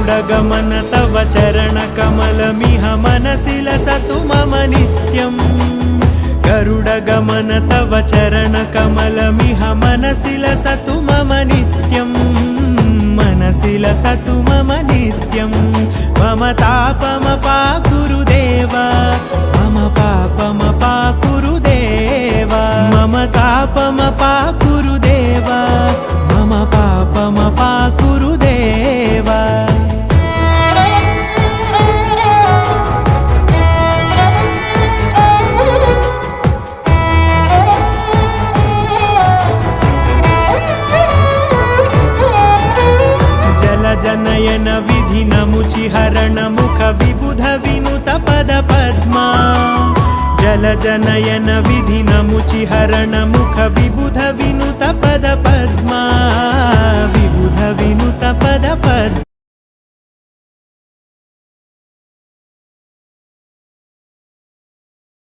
गरुडगमन तव चरणकमलमिह मनसि लसतु मम नित्यम् गरुडगमन तव चरणकमलमिह मनसि लसतु मम नित्यम् मनसि लसतु मम नित्यम् मम तापमपाकुरु देव मम पापमपाकुरु देव मम तापमपाकुरु देव मम पापमपाकुरु देव जनयन विधिनमुचिहरण मुख विबुध विनुत पद पद्मा जलजनयन विधिनमुचिहरण मुख विबुध विनुत पद पद्मा विबुध विनुत पद पद्मा